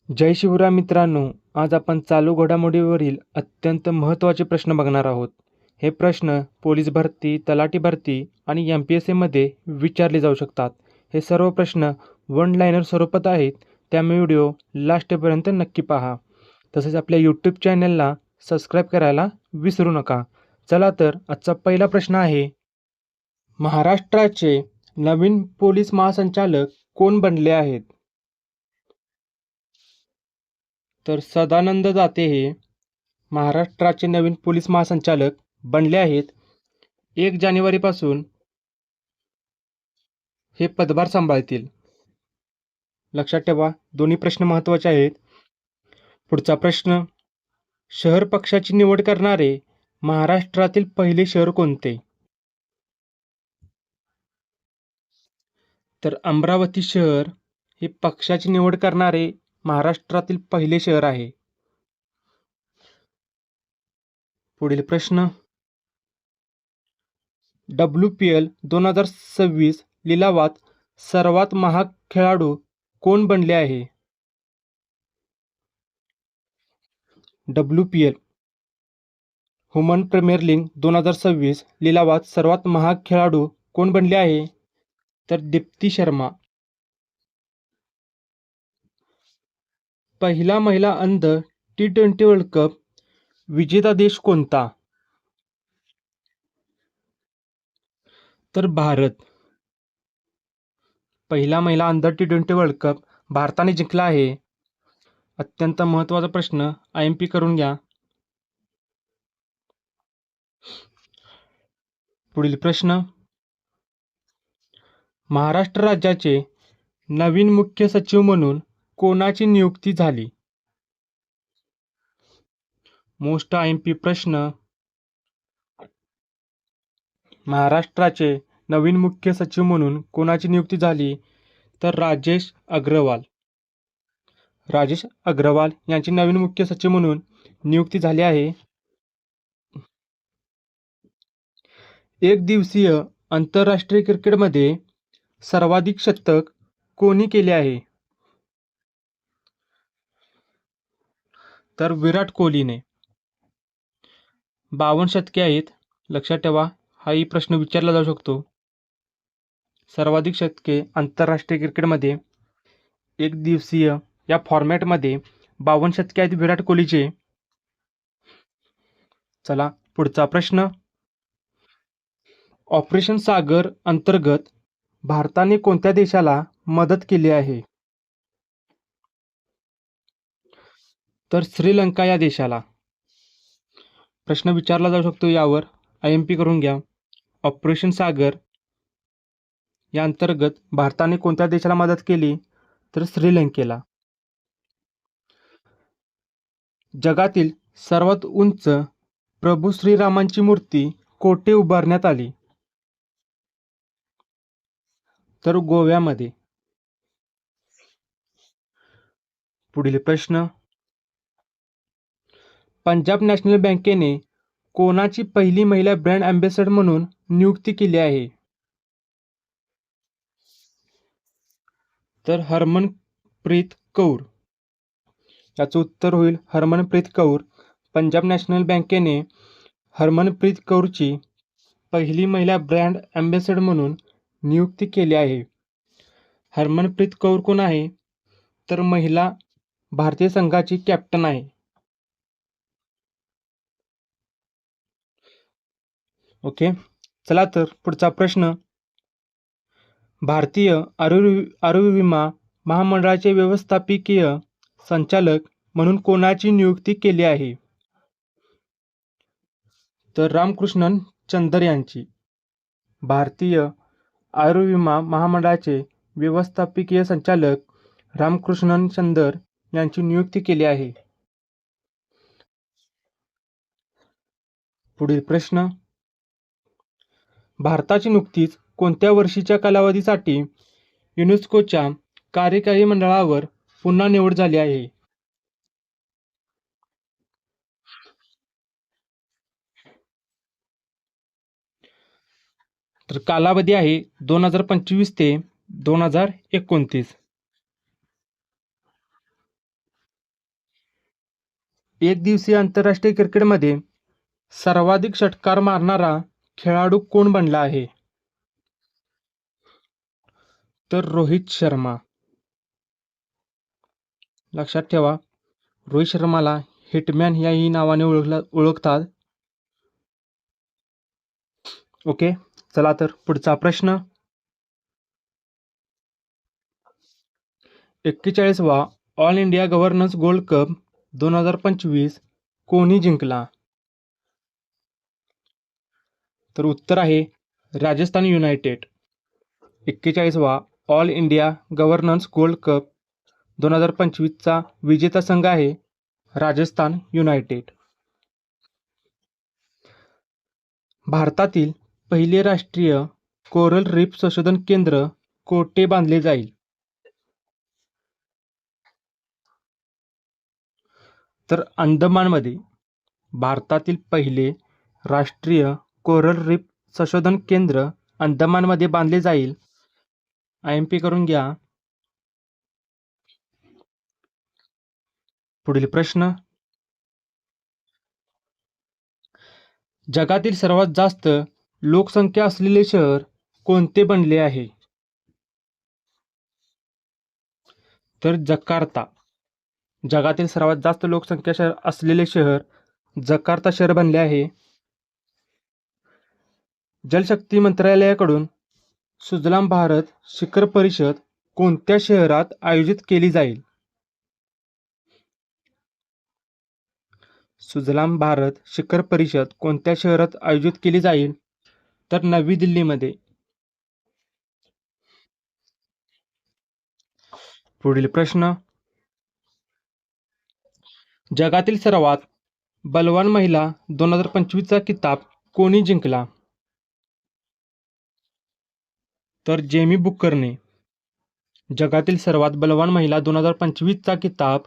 जय शिवराय मित्रांनो, आज आपण चालू घडामोडीवरील अत्यंत महत्त्वाचे प्रश्न बघणार आहोत. हे प्रश्न पोलीस भरती, तलाठी भरती आणि MPSCमध्ये विचारले जाऊ शकतात. हे सर्व प्रश्न वन लाईनर स्वरूपात आहेत, त्यामुळे व्हिडिओ लास्टपर्यंत नक्की पहा. तसेच आपल्या यूट्यूब चॅनलला सबस्क्राईब करायला विसरू नका. चला तर आजचा पहिला प्रश्न आहे, महाराष्ट्राचे नवीन पोलीस महासंचालक कोण बनले आहेत? तर सदानंद दाते हे महाराष्ट्राचे नवीन पोलीस महासंचालक बनले आहेत. 1 जानेवारीपासून हे पदभार सांभाळतील. लक्षात ठेवा, दोन्ही प्रश्न महत्त्वाचे आहेत. पुढचा प्रश्न, शहर पक्षाची निवड करणारे महाराष्ट्रातील पहिले शहर कोणते? तर अमरावती शहर हे पक्षाची निवड करणारे महाराष्ट्रातील पहिले शहर आहे. पुढील प्रश्न, WPL 2026 लिलावात सर्वात महाग खेळाडू कोण बनले आहे? WPL वुमन प्रीमियर लीग 2026 लिलावात सर्वात महाग खेळाडू कोण बनले आहे? तर दीप्ती शर्मा. पहिला महिला अंधर T20 वर्ल्ड कप विजेता देश कोणता? तर भारत. पहिला महिला अंधर T20 वर्ल्ड कप भारताने जिंकला आहे. अत्यंत महत्त्वाचा प्रश्न, IMP करून घ्या. पुढील प्रश्न, महाराष्ट्र राज्याचे नवीन मुख्य सचिव म्हणून कोणाची नियुक्ती झाली? मोस्ट IMP प्रश्न, महाराष्ट्राचे नवीन मुख्य सचिव म्हणून कोणाची नियुक्ती झाली? तर राजेश अग्रवाल. राजेश अग्रवाल यांची नवीन मुख्य सचिव म्हणून नियुक्ती झाली आहे. एक दिवसीय आंतरराष्ट्रीय क्रिकेटमध्ये सर्वाधिक शतक कोणी केले आहे? तर विराट कोहलीने. 52 शतके आहेत. लक्षात ठेवा, हाही प्रश्न विचारला जाऊ शकतो. सर्वाधिक शतके आंतरराष्ट्रीय क्रिकेटमध्ये एक दिवसीय या फॉर्मॅटमध्ये 52 शतके आहेत विराट कोहलीचे. चला पुढचा प्रश्न, ऑपरेशन सागर अंतर्गत भारताने कोणत्या देशाला मदत केली आहे? तर श्रीलंका या देशाला. प्रश्न विचारला जाऊ शकतो, यावर IMP करून घ्या. ऑपरेशन सागर या अंतर्गत भारताने कोणत्या देशाला मदत केली? तर श्रीलंकेला. जगातील सर्वात उंच प्रभू श्रीरामांची मूर्ती कोठे उभारण्यात आली? तर गोव्यामध्ये. पुढील प्रश्न, पंजाब नॅशनल बँकेने कोणाची पहिली महिला ब्रँड अँबॅसेडर म्हणून नियुक्ती केली आहे? तर हरमनप्रीत कौर. याचं उत्तर होईल हरमनप्रीत कौर. पंजाब नॅशनल बँकेने हरमनप्रीत कौरची पहिली महिला ब्रँड अँबॅसेडर म्हणून नियुक्ती केली आहे. हरमनप्रीत कौर कोण आहे? तर महिला भारतीय संघाची कॅप्टन आहे. ओके, चला तर पुढचा प्रश्न, भारतीय आरोग्य विमा महामंडळाचे व्यवस्थापकीय संचालक म्हणून कोणाची नियुक्ती केली आहे? तर रामकृष्णन चंदर यांची. भारतीय आयुर्विमा विमा महामंडळाचे व्यवस्थापकीय संचालक रामकृष्णन चंदर यांची नियुक्ती केली आहे. पुढील प्रश्न, भारताची नुकतीच कोणत्या वर्षीच्या कालावधीसाठी युनेस्कोच्या कार्यकारी मंडळावर पुन्हा निवड झाली आहे? तर कालावधी आहे 2025 ते 2029. एक दिवसीय आंतरराष्ट्रीय क्रिकेटमध्ये सर्वाधिक षटकार मारणारा खेळाडू कोण बनला आहे? तर रोहित शर्मा. लक्षात ठेवा, रोहित शर्माला हिटमॅन याही नावाने ओळखतात. ओके, चला तर पुढचा प्रश्न. 41वा all India governance gold cup 2025 कोणी जिंकला? तर उत्तर आहे राजस्थान युनायटेड. 41वा all India governance gold cup 2025चा विजेता संघ आहे राजस्थान युनायटेड. भारतातील पहिले राष्ट्रीय कोरल रीफ संशोधन केंद्र कोठे बांधले जाईल? तर अंदमानमध्ये. भारतातील पहिले राष्ट्रीय कोरल रीफ संशोधन केंद्र अंदमानमध्ये बांधले जाईल. IMP करून घ्या. पुढील प्रश्न. जगातील सर्वात जास्त लोकसंख्या असलेले शहर कोणते बनले आहे? तर जकार्ता. जगातील सर्वात जास्त लोकसंख्या असलेले शहर जकार्ता शहर बनले आहे. जलशक्ती मंत्रालयाकडून सुजलाम भारत शिखर परिषद कोणत्या शहरात आयोजित केली जाईल? सुजलाम भारत शिखर परिषद कोणत्या शहरात आयोजित केली जाईल? तर नवी दिल्लीमध्ये. पुढील प्रश्न. जगातील सर्वात बलवान महिला 2025चा किताब कोणी जिंकला? तर जेमी बुकरने. जगातील सर्वात बलवान महिला 2025चा किताब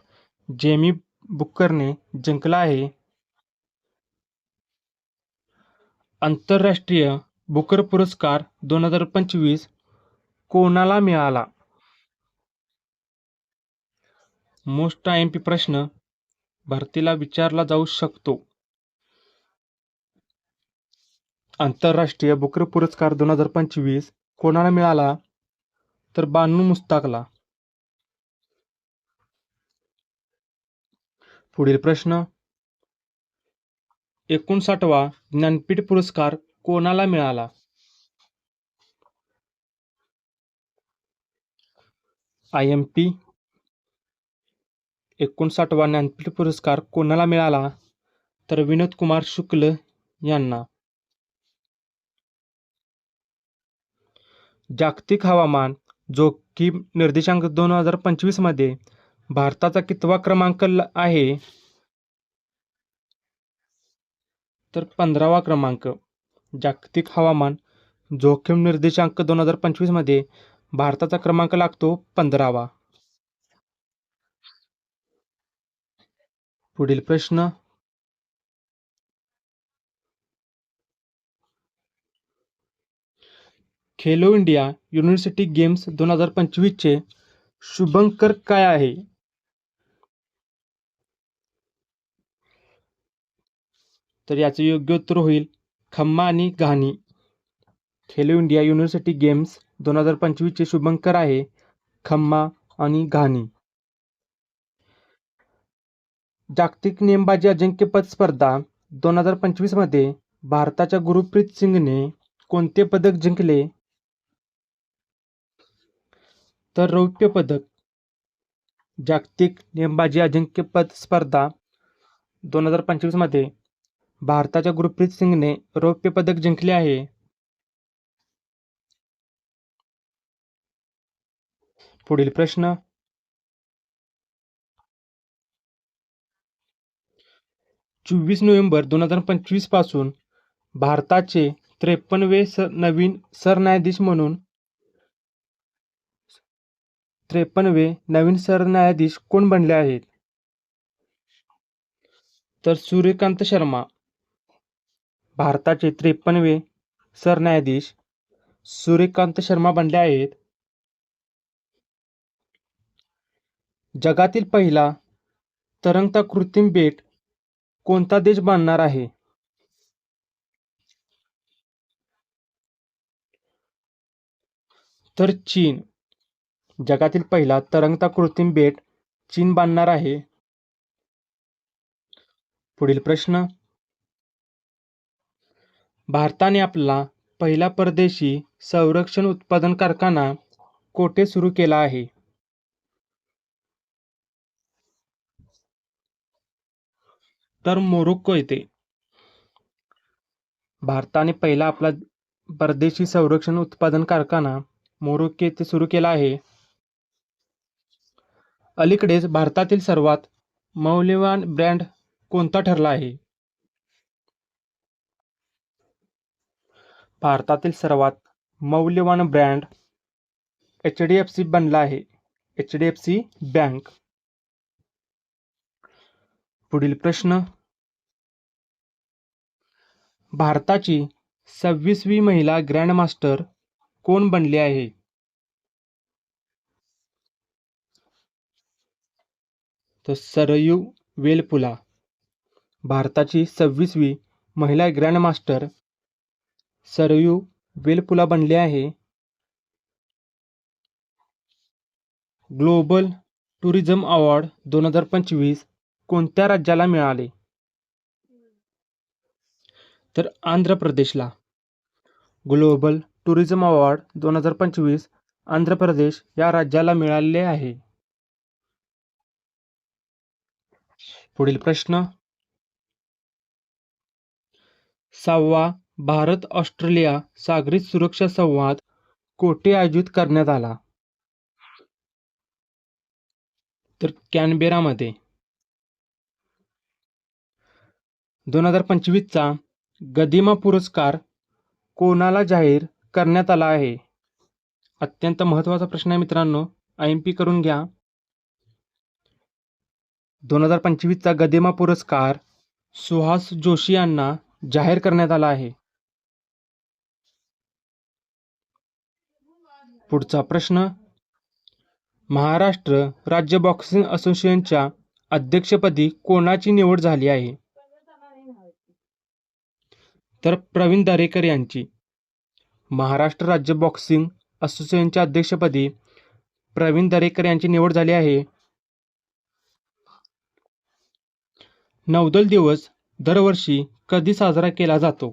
जेमी बुकरने जिंकला आहे. आंतरराष्ट्रीय बुकर पुरस्कार 2025 कोणाला मिळाला? मोस्ट IMP प्रश्न भरतीला विचारला जाऊ शकतो. आंतरराष्ट्रीय बुकर पुरस्कार 2025 कोणाला मिळाला? तर बानू मुस्ताकला. पुढील प्रश्न. 59वा ज्ञानपीठ पुरस्कार कोणाला मिळाला? IMP. 59वा ज्ञानपीठ पुरस्कार कोणाला मिळाला? तर विनोद कुमार शुक्ल यांना. जागतिक हवामान जोखीम निर्देशांक 2025 मध्ये भारताचा कितवा क्रमांक आहे? तर 15वा क्रमांक. जागतिक हवामान जोखीम निर्देशांक 2025 मध्ये भारताचा क्रमांक लागतो 15वा. पुढील प्रश्न. Khelo India university games 2025चे Shubhankar काय आहे? तर याचे योग्य उत्तर होईल खम्मा आणि घाणी. Khelo India university games 2025चे Shubhankar आहे खम्मा आणि घाणी. जागतिक नेमबाजी अजिंक्यपद स्पर्धा 2025 मध्ये भारताच्या गुरप्रीत सिंगने कोणते पदक जिंकले? तर रौप्य पदक. जागतिक नेमबाजी अजिंक्यपद स्पर्धा 2025 मध्ये भारताच्या गुरप्रीत सिंगने रौप्य पदक जिंकले आहे. पुढील प्रश्न. 24 नोव्हेंबर 2025 पासून भारताचे 53वे नवीन सरन्यायाधीश म्हणून 53वे नवीन सरन्यायाधीश कोण बनले आहेत? तर सूर्यकांत शर्मा. भारताचे 53वे सरन्यायाधीश सूर्यकांत शर्मा बनले आहेत. जगातील पहिला तरंगता कृत्रिम बेट कोणता देश बांधणार आहे? तर चीन. जगातील पहिला तरंगता कृत्रिम बेट चीन बांधणार आहे. पुढील प्रश्न. भारताने आपला पहिला परदेशी संरक्षण उत्पादन कारखाना कोठे सुरू केला आहे? तर मोरोक्को येथे. भारताने पहिला आपला परदेशी संरक्षण उत्पादन कारखाना मोरोक्को येथे सुरू केला आहे. अलीकडेच भारतातील सर्वात मौल्यवान ब्रँड कोणता ठरला आहे? भारतातील सर्वात मौल्यवान ब्रँड HDFC बनला आहे. HDFC bank. पुढील प्रश्न. भारताची 26वी महिला ग्रँडमास्टर कोण बनली आहे? तर सरयू वेलपुला. भारताची 26वी महिला ग्रँडमास्टर सरयू वेलपुला बनली आहे. ग्लोबल टुरिझम अवॉर्ड 2025 कोणत्या राज्याला मिळाले? तर आंध्र प्रदेशला. Global tourism award 2025 Andhra Pradesh या राज्याला मिळालेले आहे. पुढील प्रश्न. 6वा भारत ऑस्ट्रेलिया सागरी सुरक्षा संवाद कोठे आयोजित करण्यात आला? तर कॅनबेरामध्ये. 2025चा गदिमा पुरस्कार कोणाला जाहीर करण्यात आला आहे? अत्यंत महत्त्वाचा प्रश्न आहे मित्रांनो, IMP करून घ्या. 2025चा गदिमा पुरस्कार सुहास जोशी यांना जाहीर करण्यात आला आहे. पुढचा प्रश्न. महाराष्ट्र राज्य बॉक्सिंग असोसिएशनच्या अध्यक्षपदी कोणाची निवड झाली आहे? तर प्रवीण दरेकर यांची. महाराष्ट्र राज्य बॉक्सिंग असोसिएशनच्या अध्यक्षपदी प्रवीण दरेकर यांची निवड झाली आहे. नौदल दिवस दरवर्षी कधी साजरा केला जातो?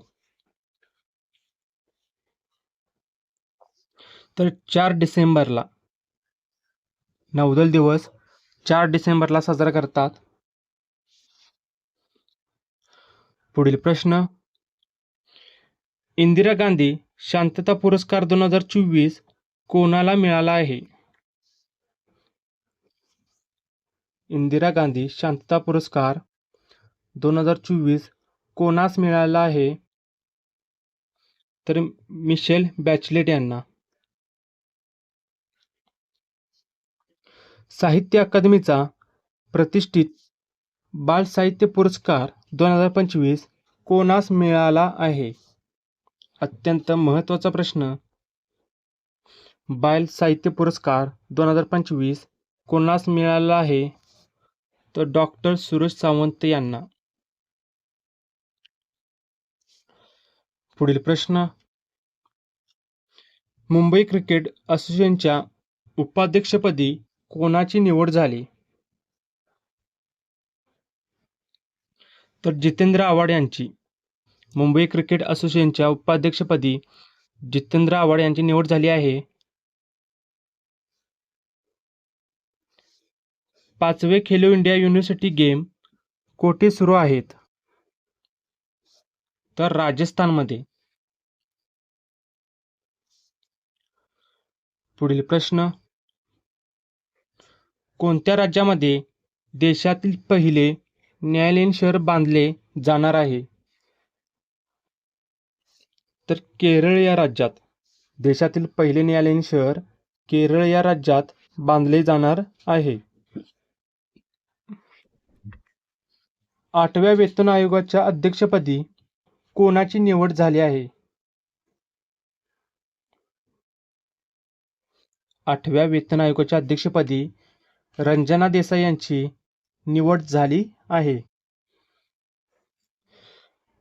तर 4 डिसेंबरला. नौदल दिवस 4 डिसेंबरला साजरा करतात. पुढील प्रश्न. इंदिरा गांधी शांतता पुरस्कार 2024 कोणाला मिळाला आहे? इंदिरा गांधी शांतता पुरस्कार 2024 कोणास मिळाला आहे? तर मिशेल बॅचलेट यांना. साहित्य अकादमीचा प्रतिष्ठित बाल साहित्य पुरस्कार 2025 कोणास मिळाला आहे? अत्यंत महत्त्वाचा प्रश्न. बाल साहित्य पुरस्कार 2025 कोणास मिळाला आहे? तर डॉक्टर सुरेश सावंत यांना. पुढील प्रश्न. मुंबई क्रिकेट असोसिएशनच्या उपाध्यक्षपदी कोणाची निवड झाली? तर जितेंद्र आव्हाड यांची. मुंबई क्रिकेट असोसिएशनच्या उपाध्यक्षपदी जितेंद्र आव्हाड यांची निवड झाली आहे. 5वे खेलो इंडिया युनिव्हर्सिटी गेम कोठे सुरू आहेत? तर राजस्थानमध्ये. पुढील प्रश्न. कोणत्या राज्यामध्ये देशातील पहिले न्यायालयीन शहर बांधले जाणार आहे? तर केरळ या राज्यात. देशातील पहिले न्यायालयीन शहर केरळ या राज्यात बांधले जाणार आहे. 8व्या वेतन आयोगाच्या अध्यक्षपदी कोणाची निवड झाली आहे? 8व्या वेतन आयोगाच्या अध्यक्षपदी रंजना देसाई यांची निवड झाली आहे.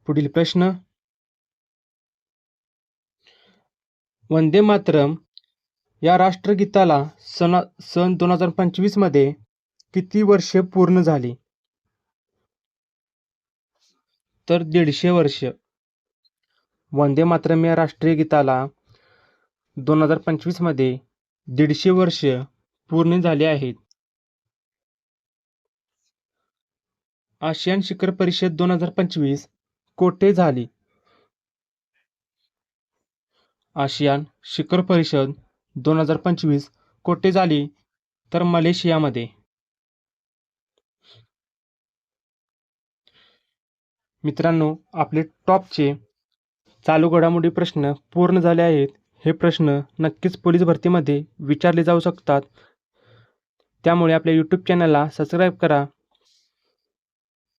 पुढील प्रश्न, वंदे मातरम या राष्ट्रगीताला सन 2025 मध्ये किती वर्षे पूर्ण झाली? तर 150 वर्ष. वंदे मातरम या राष्ट्रीय गीताला 2025 मध्ये 150 वर्ष पूर्ण झाली आहेत. आशियान शिखर परिषद 2025 कोठे झाली? आशियान शिखर परिषद 2025 कोठे झाली? तर मलेशियामध्ये. मित्रांनो, आपले टॉपचे चालू घडामोडी प्रश्न पूर्ण झाले आहेत. हे प्रश्न नक्कीच पोलीस भरतीमध्ये विचारले जाऊ शकतात. त्यामुळे आपल्या यूट्यूब चॅनलला सबस्क्राईब करा.